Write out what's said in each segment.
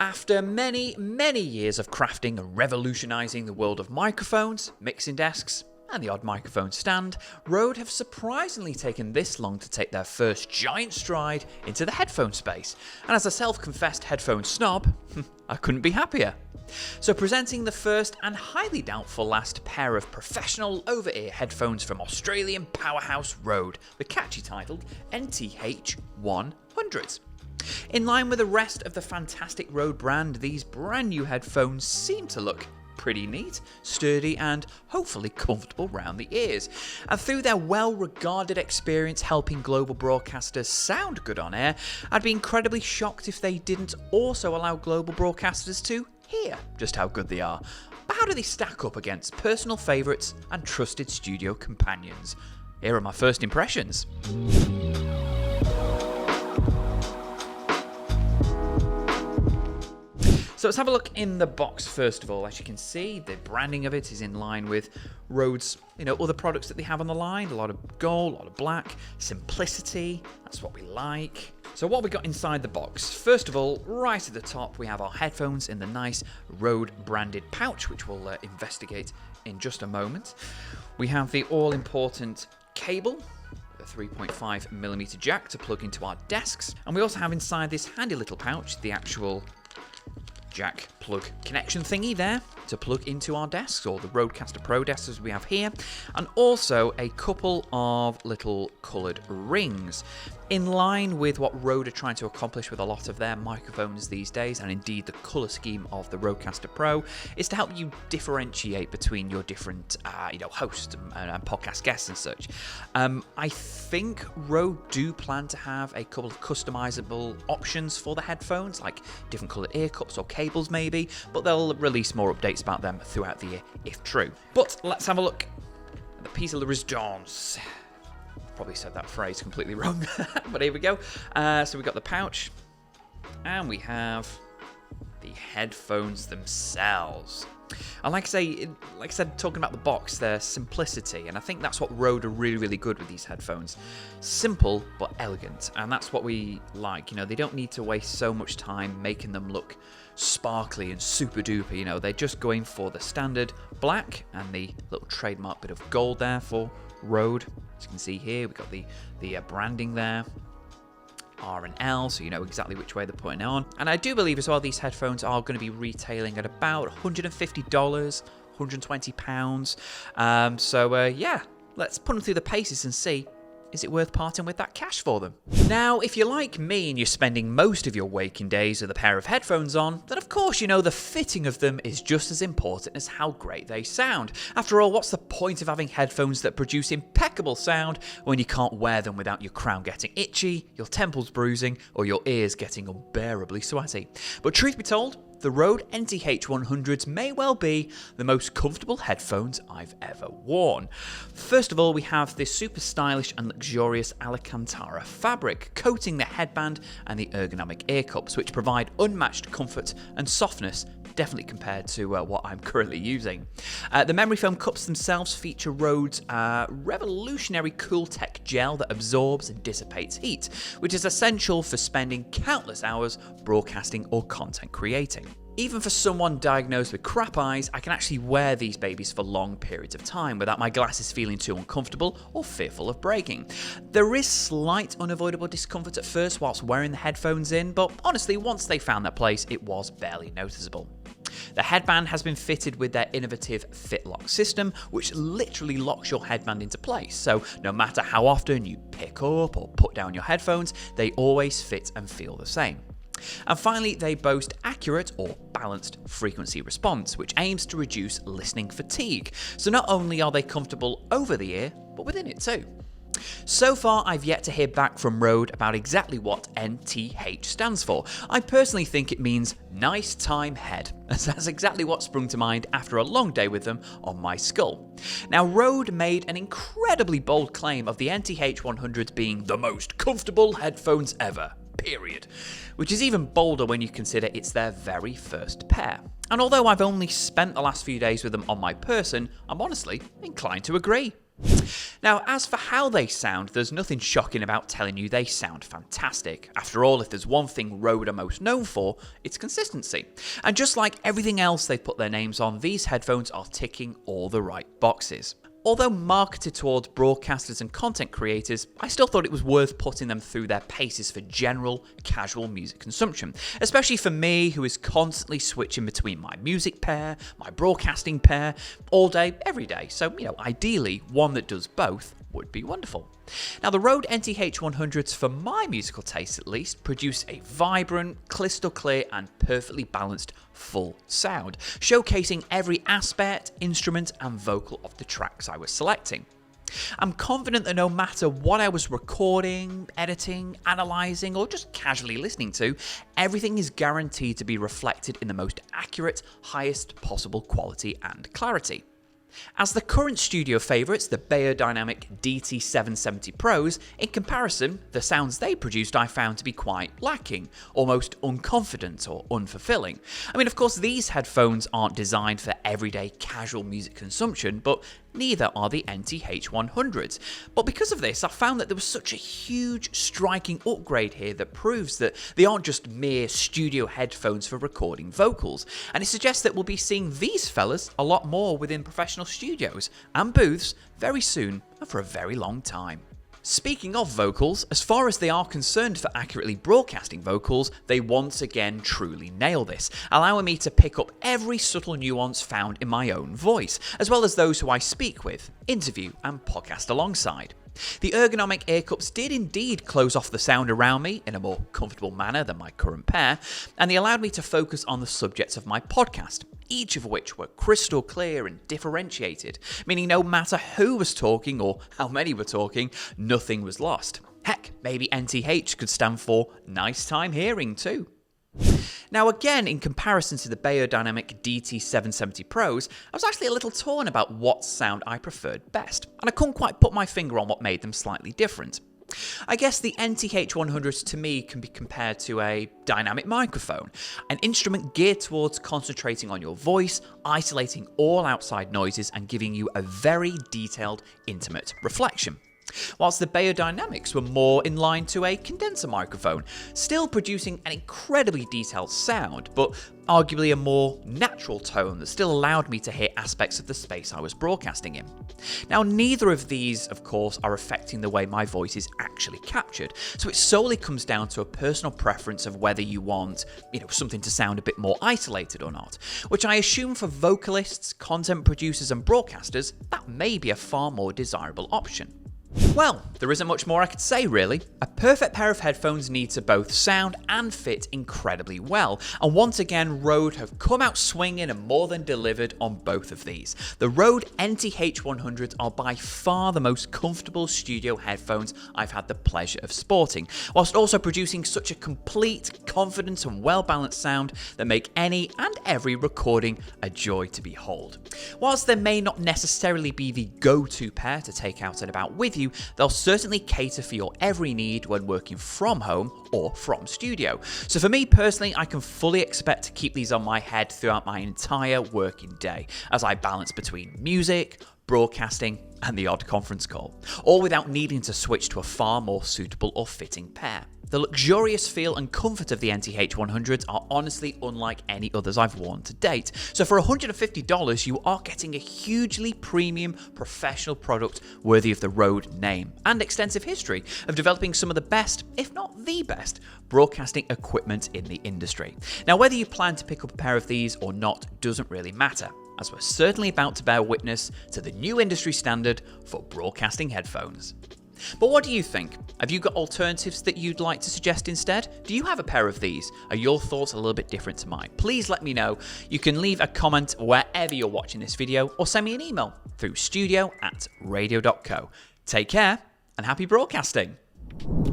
After many, many years of crafting and revolutionising the world of microphones, mixing desks, and the odd microphone stand, Rode have surprisingly taken this long to take their first giant stride into the headphone space. And as a self-confessed headphone snob, I couldn't be happier. So presenting the first and highly doubtful last pair of professional over-ear headphones from Australian powerhouse Rode, the catchy titled NTH-100. In line with the rest of the fantastic Rode brand, these brand new headphones seem to look pretty neat, sturdy and hopefully comfortable round the ears. And through their well-regarded experience helping global broadcasters sound good on air, I'd be incredibly shocked if they didn't also allow global broadcasters to hear just how good they are. But how do they stack up against personal favourites and trusted studio companions? Here are my first impressions. So let's have a look in the box first of all. As you can see, the branding of it is in line with Rode's, other products that they have on the line. A lot of gold, a lot of black, simplicity. That's what we like. So what we got inside the box? First of all, right at the top, we have our headphones in the nice Rode branded pouch, which we'll investigate in just a moment. We have the all-important cable, a 3.5mm jack to plug into our desks. And we also have inside this handy little pouch the actual jack plug connection thingy there to plug into our desks, or the RODECASTER Pro desks as we have here, and also a couple of little coloured rings. In line with what Rode are trying to accomplish with a lot of their microphones these days, and indeed the colour scheme of the RODECASTER Pro, is to help you differentiate between your different hosts and podcast guests and such. I think Rode do plan to have a couple of customisable options for the headphones, like different coloured ear cups or cables maybe, but they'll release more updates about them throughout the year if true. But let's have a look at the piece de resistance. Probably said that phrase completely wrong, but here we go. So we got the pouch, and we have the headphones themselves. And like I said, talking about the box, their simplicity, and I think that's what Rode are really, really good with these headphones. Simple but elegant, and that's what we like. They don't need to waste so much time making them look sparkly and super duper. They're just going for the standard black and the little trademark bit of gold there for Rode. As you can see here, we've got the branding there, R and L, so you know exactly which way they're putting it on. And I do believe as well these headphones are going to be retailing at about $150, £120. Yeah, let's put them through the paces and see, is it worth parting with that cash for them? Now, if you're like me and you're spending most of your waking days with a pair of headphones on, then of course the fitting of them is just as important as how great they sound. After all, what's the point of having headphones that produce impeccable sound when you can't wear them without your crown getting itchy, your temples bruising, or your ears getting unbearably sweaty? But truth be told, the Rode NTH-100s may well be the most comfortable headphones I've ever worn. First of all, we have this super stylish and luxurious Alcantara fabric coating the headband and the ergonomic ear cups, which provide unmatched comfort and softness, definitely compared to what I'm currently using. The memory foam cups themselves feature Rode's revolutionary Cool-Tech gel that absorbs and dissipates heat, which is essential for spending countless hours broadcasting or content creating. Even for someone diagnosed with crap eyes, I can actually wear these babies for long periods of time without my glasses feeling too uncomfortable or fearful of breaking. There is slight unavoidable discomfort at first whilst wearing the headphones in, but honestly, once they found that place, it was barely noticeable. The headband has been fitted with their innovative Fit Lock system, which literally locks your headband into place, so no matter how often you pick up or put down your headphones, they always fit and feel the same. And finally, they boast accurate or balanced frequency response, which aims to reduce listening fatigue. So not only are they comfortable over the ear, but within it too. So far, I've yet to hear back from Rode about exactly what NTH stands for. I personally think it means nice time head, as that's exactly what sprung to mind after a long day with them on my skull. Now, Rode made an incredibly bold claim of the NTH-100 being the most comfortable headphones ever. Period. Which is even bolder when you consider it's their very first pair. And although I've only spent the last few days with them on my person, I'm honestly inclined to agree. Now, as for how they sound, there's nothing shocking about telling you they sound fantastic. After all, if there's one thing Rode are most known for, it's consistency. And just like everything else they've put their names on, these headphones are ticking all the right boxes. Although marketed towards broadcasters and content creators, I still thought it was worth putting them through their paces for general, casual music consumption. Especially for me, who is constantly switching between my music pair, my broadcasting pair, all day, every day. So, ideally, one that does both would be wonderful. Now, the Rode NTH-100s, for my musical taste at least, produce a vibrant, crystal clear and perfectly balanced full sound, showcasing every aspect, instrument and vocal of the tracks I was selecting. I'm confident that no matter what I was recording, editing, analysing or just casually listening to, everything is guaranteed to be reflected in the most accurate, highest possible quality and clarity. As the current studio favourites, the VIDEOMIC DT770 Pros, in comparison, the sounds they produced I found to be quite lacking, almost unconfident or unfulfilling. Of course, these headphones aren't designed for everyday casual music consumption, but neither are the NTH-100s. But because of this, I found that there was such a huge, striking upgrade here that proves that they aren't just mere studio headphones for recording vocals, and it suggests that we'll be seeing these fellas a lot more within professional studios and booths very soon and for a very long time. Speaking of vocals, as far as they are concerned for accurately broadcasting vocals, they once again truly nail this, allowing me to pick up every subtle nuance found in my own voice, as well as those who I speak with, interview and podcast alongside. The ergonomic ear cups did indeed close off the sound around me in a more comfortable manner than my current pair, and they allowed me to focus on the subjects of my podcast, each of which were crystal clear and differentiated, meaning no matter who was talking or how many were talking, nothing was lost. Heck, maybe NTH could stand for nice time hearing too. Now again, in comparison to the VIDEOMIC DT770 Pros, I was actually a little torn about what sound I preferred best, and I couldn't quite put my finger on what made them slightly different. I guess the NTH-100s to me can be compared to a dynamic microphone, an instrument geared towards concentrating on your voice, isolating all outside noises and giving you a very detailed, intimate reflection. Whilst the VIDEOMICs were more in line to a condenser microphone, still producing an incredibly detailed sound, but arguably a more natural tone that still allowed me to hear aspects of the space I was broadcasting in. Now, neither of these, of course, are affecting the way my voice is actually captured, so it solely comes down to a personal preference of whether you want, something to sound a bit more isolated or not, which I assume for vocalists, content producers and broadcasters, that may be a far more desirable option. Well, there isn't much more I could say really. A perfect pair of headphones need to both sound and fit incredibly well, and once again Rode have come out swinging and more than delivered on both of these. The Rode NTH-100s are by far the most comfortable studio headphones I've had the pleasure of sporting, whilst also producing such a complete, confident and well-balanced sound that make any and every recording a joy to behold. Whilst they may not necessarily be the go-to pair to take out and about with you, they'll certainly cater for your every need when working from home or from studio. So for me personally, I can fully expect to keep these on my head throughout my entire working day as I balance between music, broadcasting and the odd conference call, all without needing to switch to a far more suitable or fitting pair. The luxurious feel and comfort of the NTH-100s are honestly unlike any others I've worn to date. So for $150, you are getting a hugely premium professional product worthy of the Rode name and extensive history of developing some of the best, if not the best, broadcasting equipment in the industry. Now, whether you plan to pick up a pair of these or not doesn't really matter, as we're certainly about to bear witness to the new industry standard for broadcasting headphones. But what do you think? Have you got alternatives that you'd like to suggest instead? Do you have a pair of these? Are your thoughts a little bit different to mine? Please let me know. You can leave a comment wherever you're watching this video or send me an email through studio@Radio.co. Take care and happy broadcasting.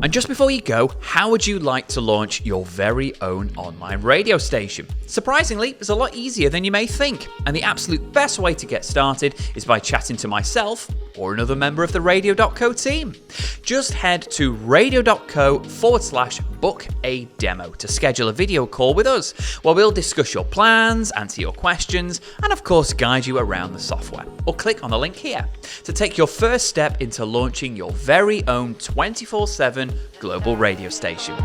And just before you go, how would you like to launch your very own online radio station? Surprisingly, it's a lot easier than you may think, and the absolute best way to get started is by chatting to myself or another member of the Radio.co team. Just head to Radio.co/book a demo to schedule a video call with us, where we'll discuss your plans, answer your questions, and of course guide you around the software. Or click on the link here to take your first step into launching your very own 24/7 global radio station.